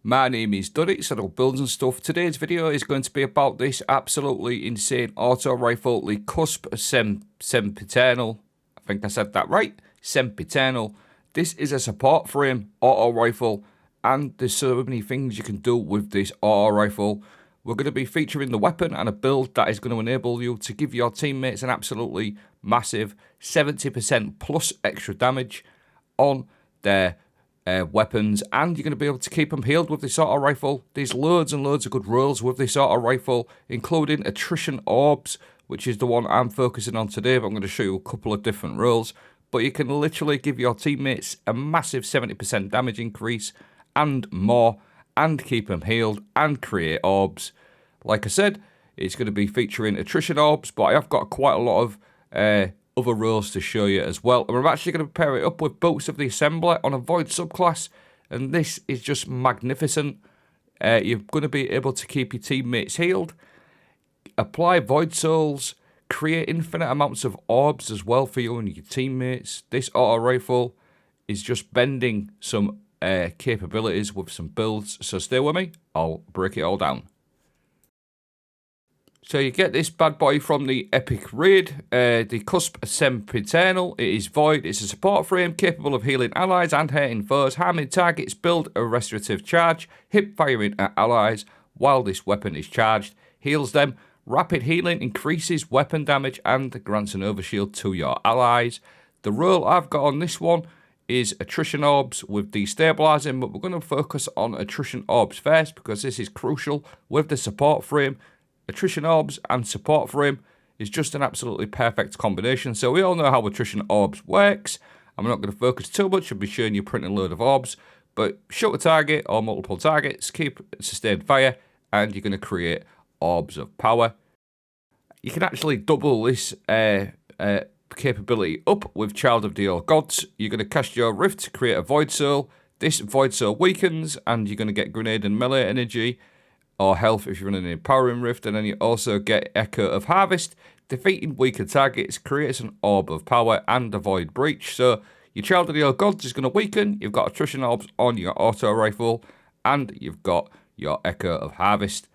My name is Duddy, Saddle Builds and Stuff. Today's video is going to be about this absolutely insane auto rifle, the Cusp Sempiternal. I think I said that right. Sempiternal. This is a support frame auto rifle, and there's so many things you can do with this auto rifle. We're going to be featuring the weapon and a build that is going to enable you to give your teammates an absolutely massive 70% plus extra damage on their weapons, and you're going to be able to keep them healed with this auto rifle. There's loads and loads of good rolls with this auto rifle, including attrition orbs, which is the one I'm focusing on today, but I'm going to show you a couple of different rolls. But you can literally give your teammates a massive 70% damage increase and more, and keep them healed and create orbs. Like I said, it's going to be featuring attrition orbs, but I have got quite a lot of other rolls to show you as well. And we're actually going to pair it up with Boots of the Assembler on a Void subclass, and this is just magnificent. You're going to be able to keep your teammates healed, apply Void Souls, create infinite amounts of orbs as well for you and your teammates. This auto rifle is just bending some capabilities with some builds, so stay with me, I'll break it all down. So you get this bad boy from the Epic Raid, the Cusp Sempiternal. It is void, it's a support frame capable of healing allies and hurting foes, harming targets, build a restorative charge, hip firing at allies while this weapon is charged, heals them, rapid healing increases weapon damage and grants an overshield to your allies. The role I've got on this one is attrition orbs with destabilizing, but we're going to focus on attrition orbs first because this is crucial with the support frame. Attrition orbs and support frame is just an absolutely perfect combination. So we all know how attrition orbs works. I'm not going to focus too much. I'll be showing you printing a load of orbs, but shoot a target or multiple targets, keep sustained fire, and you're going to create orbs of power. You can actually double this capability up with Child of the Old Gods. You're going to cast your Rift to create a Void Soul. This Void Soul weakens, and you're going to get grenade and melee energy, or health if you're running an Empowering Rift, and then you also get Echo of Harvest. Defeating weaker targets creates an Orb of Power and a Void Breach. So your Child of the Old Gods is going to weaken, you've got Attrition Orbs on your auto rifle, and you've got your Echo of Harvest.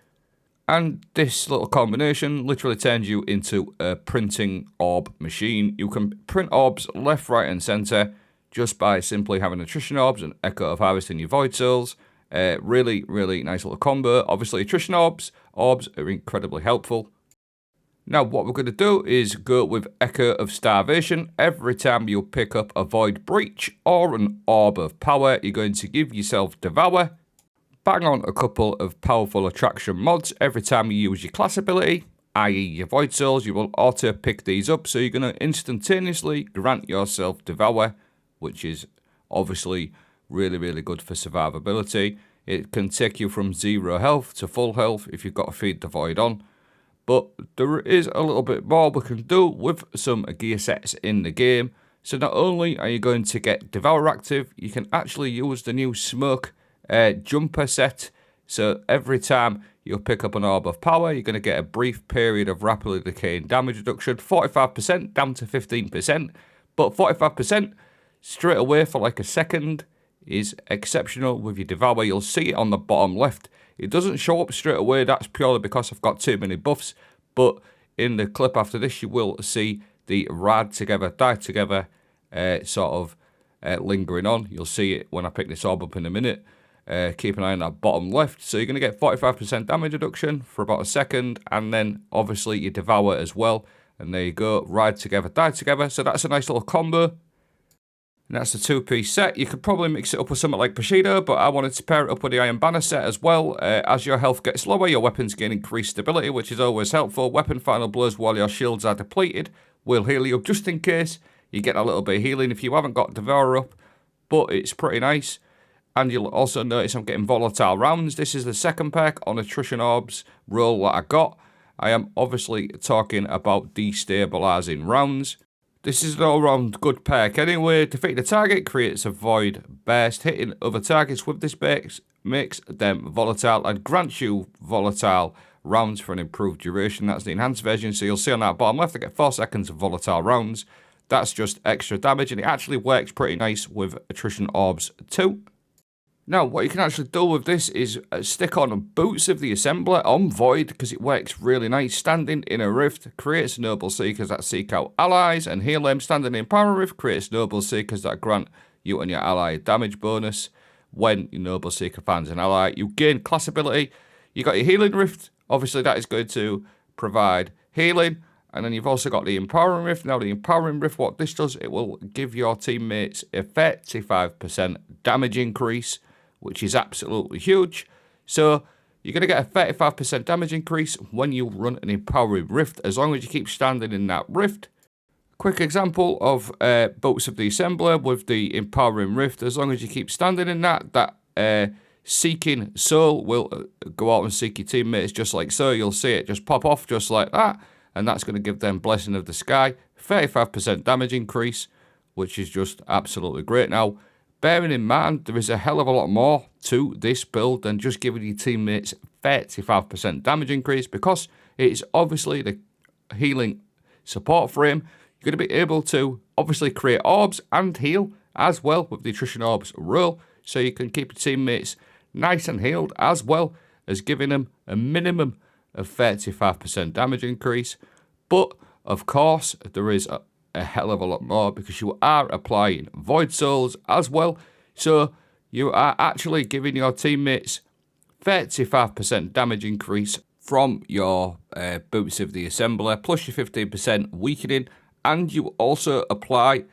And this little combination literally turns you into a printing orb machine. You can print orbs left, right, and centre just by simply having Attrition Orbs and Echo of Harvest in your Void Souls. Really, really nice little combo. Obviously, attrition orbs are incredibly helpful. Now, what we're going to do is go with Echo of Starvation. Every time you pick up a Void Breach or an Orb of Power, you're going to give yourself Devour. Bang on a couple of powerful attraction mods. Every time you use your class ability, i.e. your Void Souls, you will auto pick these up. So you're going to instantaneously grant yourself Devour, which is obviously really, really good for survivability. It can take you from 0 health to full health if you've got to feed the Void on. But there is a little bit more we can do with some gear sets in the game. So not only are you going to get Devour active, you can actually use the new Smoke jumper set. So every time you'll pick up an Orb of Power, you're going to get a brief period of rapidly decaying damage reduction, 45% down to 15%. But 45% straight away for like a second is exceptional with your Devour. You'll see it on the bottom left. It doesn't show up straight away. That's purely because I've got too many buffs. But in the clip after this, you will see the rad together, die together lingering on. You'll see it when I pick this orb up in a minute. Keep an eye on that bottom left. So you're going to get 45% damage reduction for about a second. And then obviously you Devour as well. And there you go. Ride together, die together. So that's a nice little combo. And that's a 2-piece set. You could probably mix it up with something like Bushido, but I wanted to pair it up with the Iron Banner set as well. As your health gets lower, your weapons gain increased stability, which is always helpful. Weapon final blows while your shields are depleted will heal you just in case. You get a little bit of healing if you haven't got Devour up, but it's pretty nice. And you'll also notice I'm getting volatile rounds. This is the second perk on Attrition Orbs roll that I got. I am obviously talking about destabilizing rounds. This is an all-round good perk anyway. Defeat the target creates a Void Burst. Hitting other targets with this makes them volatile and grants you volatile rounds for an improved duration. That's the enhanced version. So you'll see on that bottom left, I get 4 seconds of volatile rounds. That's just extra damage, and it actually works pretty nice with attrition orbs too. Now, what you can actually do with this is stick on Boots of the Assembler on Void, because it works really nice. Standing in a rift creates noble seekers that seek out allies and heal them. Standing in Power Rift creates noble seekers that grant you and your ally a damage bonus. When your noble seeker finds an ally, you gain class ability. You got your healing rift. Obviously, that is going to provide healing. And then you've also got the Empowering Rift. Now, the Empowering Rift, what this does, it will give your teammates a 35% damage increase, which is absolutely huge. So you're going to get a 35% damage increase when you run an Empowering Rift, as long as you keep standing in that rift. Quick example of Boots of the Assembler with the Empowering Rift. As long as you keep standing in that Seeking Soul will go out and seek your teammates just like so. You'll see it just pop off just like that. And that's going to give them Blessing of the Sky, 35% damage increase, which is just absolutely great. Now, bearing in mind, there is a hell of a lot more to this build than just giving your teammates 35% damage increase, because it is obviously the healing support frame. You're going to be able to obviously create orbs and heal as well with the attrition orbs rule, so you can keep your teammates nice and healed, as well as giving them a minimum of 35% damage increase. But of course, there is a hell of a lot more, because you are applying Void Souls as well. So you are actually giving your teammates 35% damage increase from your Boots of the Assembler, plus your 15% weakening, and you also apply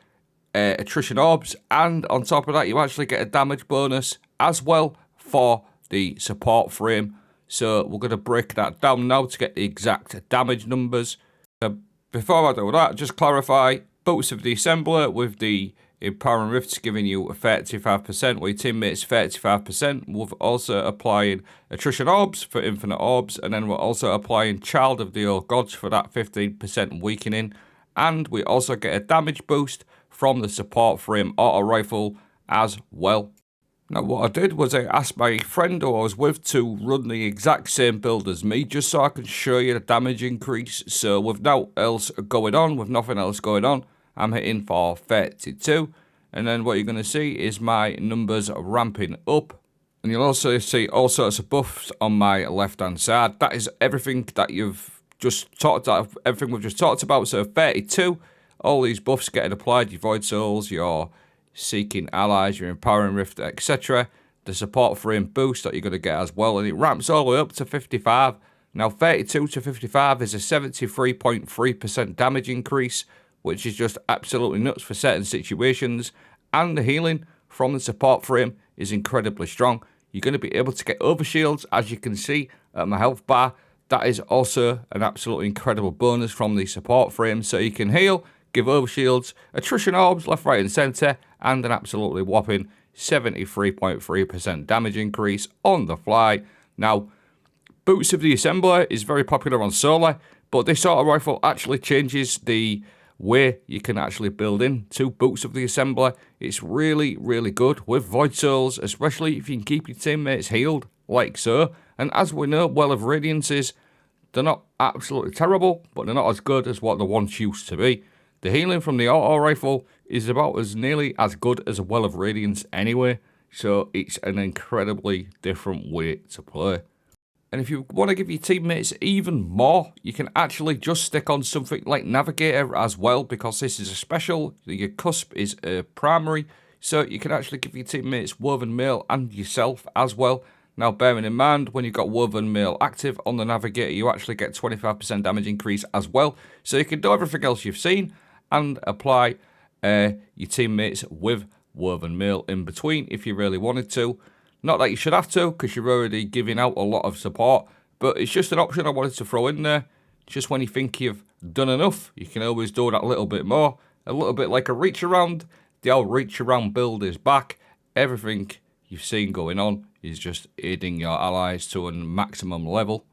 attrition orbs, and on top of that, you actually get a damage bonus as well for the support frame. So we're going to break that down now to get the exact damage numbers. Before I do that, just clarify, Boots of the Assembler with the Empowering Rifts giving you a 35%, while your teammates 35%. We're also applying Attrition Orbs for Infinite Orbs, and then we're also applying Child of the Old Gods for that 15% weakening. And we also get a damage boost from the support frame auto rifle as well. Now, what I did was I asked my friend who I was with to run the exact same build as me, just so I can show you the damage increase. So with nothing else going on, I'm hitting for 32. And then what you're going to see is my numbers ramping up. And you'll also see all sorts of buffs on my left-hand side. That is everything that you've just talked about, everything we've just talked about. So 32, all these buffs getting applied, your Void Souls, your Seeking Allies, your Empowering Rift, etc. The support frame boost that you're going to get as well, and it ramps all the way up to 55. Now 32 to 55 is a 73.3% damage increase, which is just absolutely nuts for certain situations, and the healing from the support frame is incredibly strong. You're going to be able to get overshields, as you can see at my health bar. That is also an absolutely incredible bonus from the support frame, so you can heal, give overshields, attrition orbs left, right and centre, and an absolutely whopping 73.3% damage increase on the fly. Now, Boots of the Assembler is very popular on solo, but this auto rifle actually changes the way you can actually build into Boots of the Assembler. It's really, really good with Void Souls, especially if you can keep your teammates healed, like so. And as we know, Well of Radiances, they're not absolutely terrible, but they're not as good as what they once used to be. The healing from the auto rifle is about as nearly as good as a Well of Radiance anyway, so it's an incredibly different way to play. And if you want to give your teammates even more, you can actually just stick on something like Navigator as well, because this is a special. Your Cusp is a primary, so you can actually give your teammates Woven Mail and yourself as well. Now, bearing in mind, when you've got Woven Mail active on the Navigator, you actually get 25% damage increase as well. So you can do everything else you've seen and apply your teammates with Woven Mail in between if you really wanted to. Not that you should have to, because you're already giving out a lot of support, but it's just an option I wanted to throw in there. Just when you think you've done enough, you can always do that a little bit more. A little bit like a reach around. The old reach around build is back. Everything you've seen going on is just aiding your allies to a maximum level.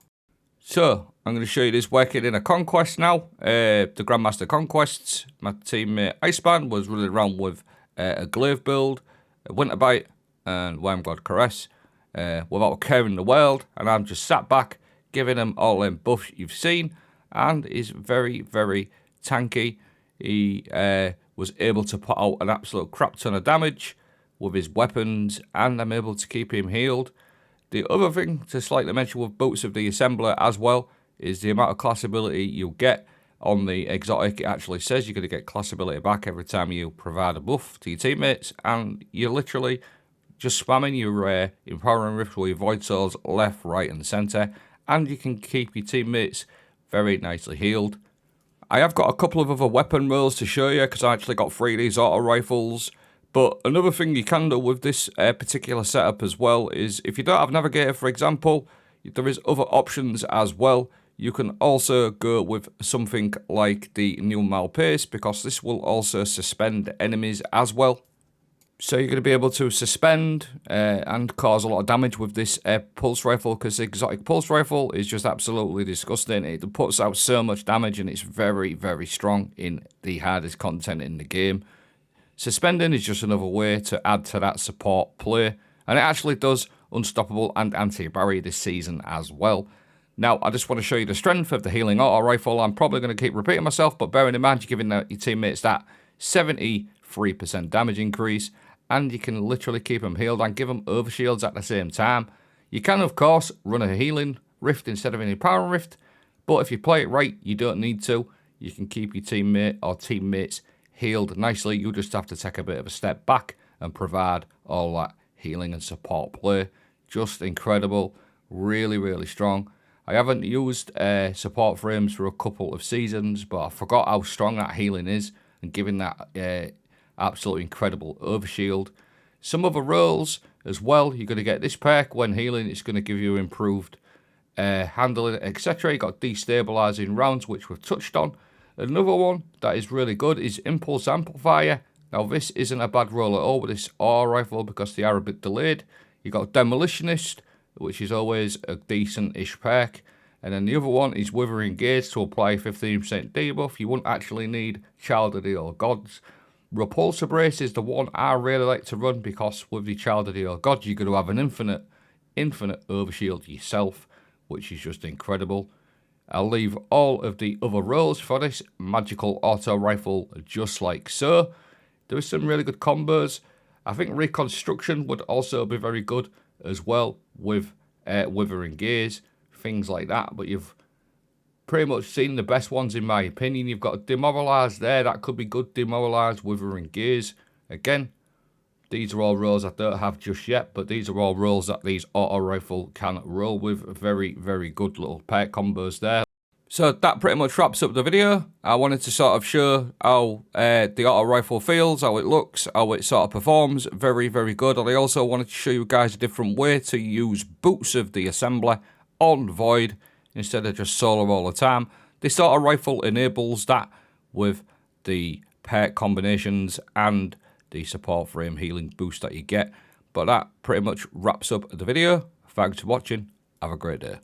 So, I'm going to show you this working in a conquest now. The Grandmaster Conquests. My teammate Iceman was running around with a glaive build, a Winterbite, and Wormgod Caress without caring the world. And I'm just sat back, giving him all them buffs you've seen. And he's very, very tanky. He was able to put out an absolute crap ton of damage with his weapons, and I'm able to keep him healed. The other thing to slightly mention with Boots of the Assembler as well is the amount of class ability you'll get. On the exotic, it actually says you're going to get class ability back every time you provide a buff to your teammates, and you're literally just spamming your Empowering Rift with your Void Souls left, right and centre, and you can keep your teammates very nicely healed. I have got a couple of other weapon rolls to show you because I actually got 3 of these auto rifles. But another thing you can do with this particular setup as well is if you don't have Navigator, for example, there is other options as well. You can also go with something like the NooLvL Pace, because this will also suspend enemies as well. So you're going to be able to suspend and cause a lot of damage with this pulse rifle, because the exotic pulse rifle is just absolutely disgusting. It puts out so much damage and it's very, very strong in the hardest content in the game. Suspending is just another way to add to that support play, and it actually does unstoppable and anti-barrier this season as well. Now, I just want to show you the strength of the healing auto rifle. I'm probably going to keep repeating myself, but bearing in mind you're giving your teammates that 73% damage increase, and you can literally keep them healed and give them overshields at the same time. You can, of course, run a healing rift instead of any power rift, but if you play it right, you don't need to. You can keep your teammate or teammates healed nicely. You just have to take a bit of a step back and provide all that healing and support play. Just incredible. Really, really strong. I haven't used support frames for a couple of seasons, but I forgot how strong that healing is and giving that absolutely incredible overshield. Some other roles as well. You're going to get this perk when healing. It's going to give you improved handling, etc. You got destabilizing rounds, which we've touched on. Another one that is really good is Impulse Amplifier. Now, this isn't a bad roll at all with this auto rifle because they are a bit delayed. You got Demolitionist, which is always a decent-ish perk. And then the other one is Withering Gaze to apply 15% debuff. You won't actually need Child of the Old Gods. Repulsor Brace is the one I really like to run because with the Child of the Old Gods, you're going to have an infinite overshield yourself, which is just incredible. I'll leave all of the other roles for this magical auto rifle just like so. There are some really good combos. I think Reconstruction would also be very good as well with Withering Gaze, things like that. But you've pretty much seen the best ones in my opinion. You've got Demoralize there, that could be good. Demoralize, Withering Gaze. Again, these are all roles I don't have just yet, but these are all roles that these auto rifle can roll with. Very, very good little pair combos there. So that pretty much wraps up the video. I wanted to sort of show how the auto rifle feels, how it looks, how it sort of performs. Very, very good. And I also wanted to show you guys a different way to use Boots of the Assembler on Void instead of just solo all the time. This auto rifle enables that with the pair combinations and the support frame healing boost that you get. But that pretty much wraps up the video. Thanks for watching. Have a great day.